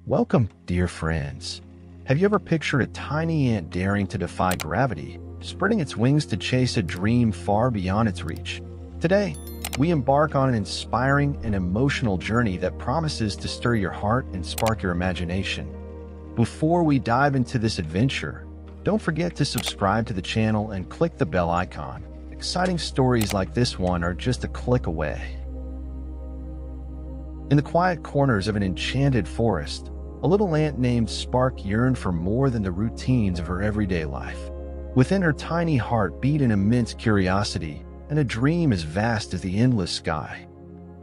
Welcome, dear friends. Have you ever pictured a tiny ant daring to defy gravity, spreading its wings to chase a dream far beyond its reach? Today, we embark on an inspiring and emotional journey that promises to stir your heart and spark your imagination. Before we dive into this adventure, don't forget to subscribe to the channel and click the bell icon. Exciting stories like this one are just a click away. In the quiet corners of an enchanted forest, a little ant named Spark yearned for more than the routines of her everyday life. Within her tiny heart beat an immense curiosity and a dream as vast as the endless sky.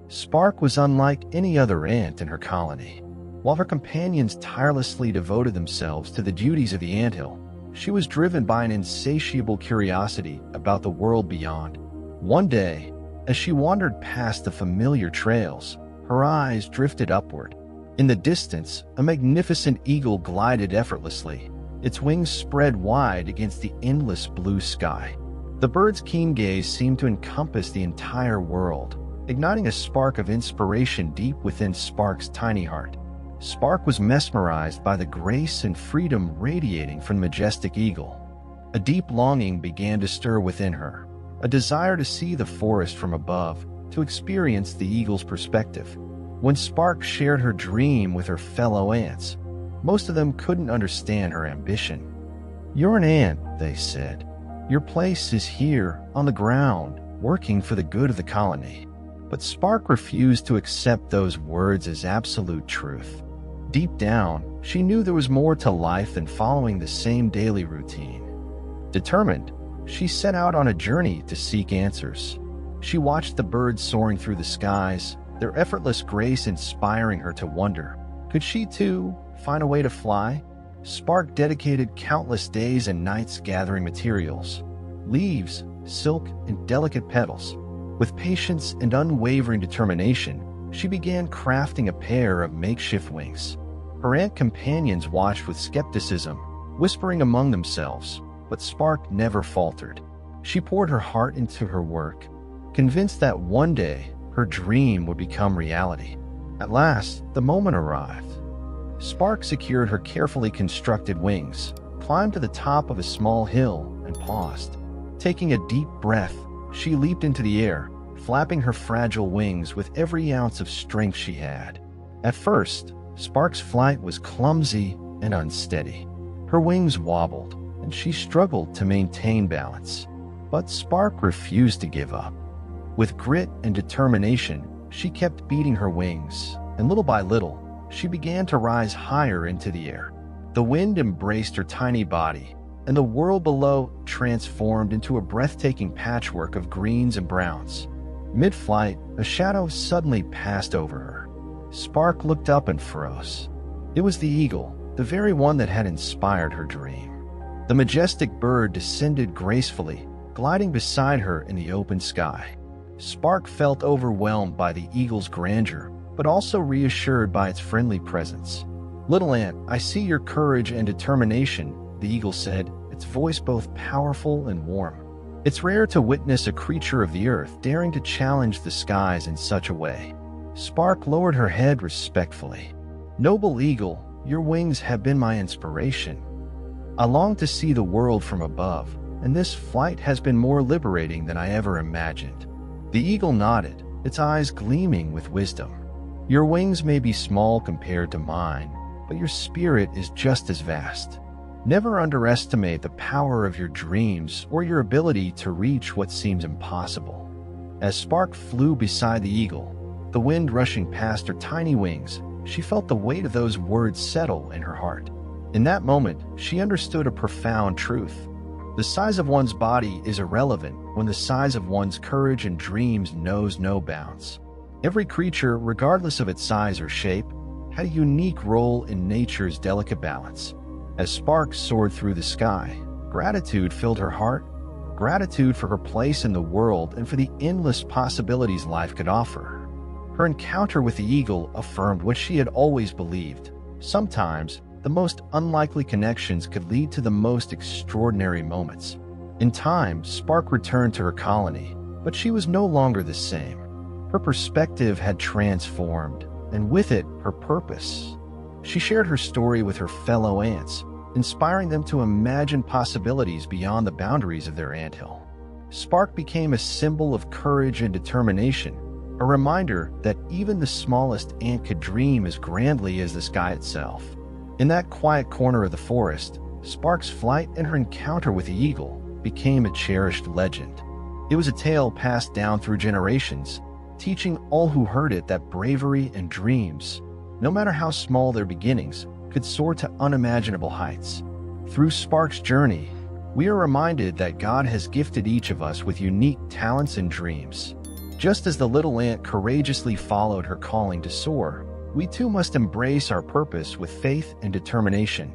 Spark was unlike any other ant in her colony. While her companions tirelessly devoted themselves to the duties of the anthill, she was driven by an insatiable curiosity about the world beyond. One day, as she wandered past the familiar trails, her eyes drifted upward. In the distance, a magnificent eagle glided effortlessly, its wings spread wide against the endless blue sky. The bird's keen gaze seemed to encompass the entire world, igniting a spark of inspiration deep within Spark's tiny heart. Spark was mesmerized by the grace and freedom radiating from the majestic eagle. A deep longing began to stir within her, a desire to see the forest from above, to experience the eagle's perspective. When Spark shared her dream with her fellow ants, most of them couldn't understand her ambition. "You're an ant," they said. "Your place is here, on the ground, working for the good of the colony." But Spark refused to accept those words as absolute truth. Deep down, she knew there was more to life than following the same daily routine. Determined, she set out on a journey to seek answers. She watched the birds soaring through the skies, their effortless grace inspiring her to wonder, could she too find a way to fly? Spark dedicated countless days and nights gathering materials, leaves, silk, and delicate petals. With patience and unwavering determination, she began crafting a pair of makeshift wings. Her ant companions watched with skepticism, whispering among themselves, but Spark never faltered. She poured her heart into her work, convinced that one day her dream would become reality. At last, the moment arrived. Spark secured her carefully constructed wings, climbed to the top of a small hill, and paused. Taking a deep breath, she leaped into the air, flapping her fragile wings with every ounce of strength she had. At first, Spark's flight was clumsy and unsteady. Her wings wobbled, and she struggled to maintain balance. But Spark refused to give up. With grit and determination, she kept beating her wings, and little by little, she began to rise higher into the air. The wind embraced her tiny body, and the world below transformed into a breathtaking patchwork of greens and browns. Mid-flight, a shadow suddenly passed over her. Spark looked up and froze. It was the eagle, the very one that had inspired her dream. The majestic bird descended gracefully, gliding beside her in the open sky. Spark felt overwhelmed by the eagle's grandeur, but also reassured by its friendly presence. "Little ant, I see your courage and determination," the eagle said, its voice both powerful and warm. "It's rare to witness a creature of the earth daring to challenge the skies in such a way." Spark lowered her head respectfully. "Noble eagle, your wings have been my inspiration. I long to see the world from above, and this flight has been more liberating than I ever imagined." The eagle nodded, its eyes gleaming with wisdom. "Your wings may be small compared to mine, but your spirit is just as vast. Never underestimate the power of your dreams or your ability to reach what seems impossible." As Spark flew beside the eagle, the wind rushing past her tiny wings, she felt the weight of those words settle in her heart. In that moment, she understood a profound truth. The size of one's body is irrelevant when the size of one's courage and dreams knows no bounds. Every creature, regardless of its size or shape, had a unique role in nature's delicate balance. As Spark soared through the sky, gratitude filled her heart, gratitude for her place in the world and for the endless possibilities life could offer. Her encounter with the eagle affirmed what she had always believed. Sometimes, the most unlikely connections could lead to the most extraordinary moments. In time, Spark returned to her colony, but she was no longer the same. Her perspective had transformed, and with it, her purpose. She shared her story with her fellow ants, inspiring them to imagine possibilities beyond the boundaries of their anthill. Spark became a symbol of courage and determination, a reminder that even the smallest ant could dream as grandly as the sky itself. In that quiet corner of the forest, Spark's flight and her encounter with the eagle became a cherished legend. It was a tale passed down through generations, teaching all who heard it that bravery and dreams, no matter how small their beginnings, could soar to unimaginable heights. Through Spark's journey, we are reminded that God has gifted each of us with unique talents and dreams. Just as the little ant courageously followed her calling to soar, we too must embrace our purpose with faith and determination.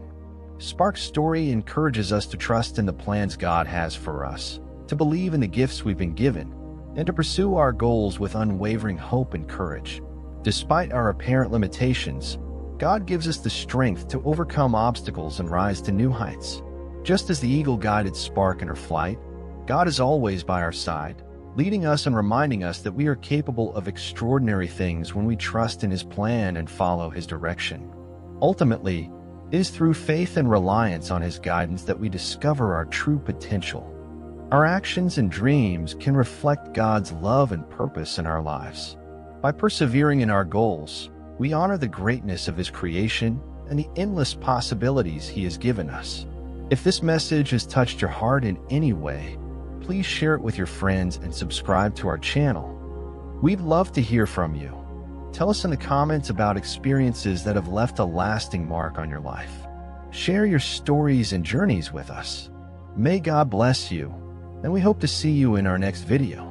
Spark's story encourages us to trust in the plans God has for us, to believe in the gifts we've been given, and to pursue our goals with unwavering hope and courage. Despite our apparent limitations, God gives us the strength to overcome obstacles and rise to new heights. Just as the eagle guided Spark in her flight, God is always by our side, leading us and reminding us that we are capable of extraordinary things when we trust in His plan and follow His direction. Ultimately, it is through faith and reliance on His guidance that we discover our true potential. Our actions and dreams can reflect God's love and purpose in our lives. By persevering in our goals, we honor the greatness of His creation and the endless possibilities He has given us. If this message has touched your heart in any way, please share it with your friends and subscribe to our channel. We'd love to hear from you. Tell us in the comments about experiences that have left a lasting mark on your life. Share your stories and journeys with us. May God bless you, and we hope to see you in our next video.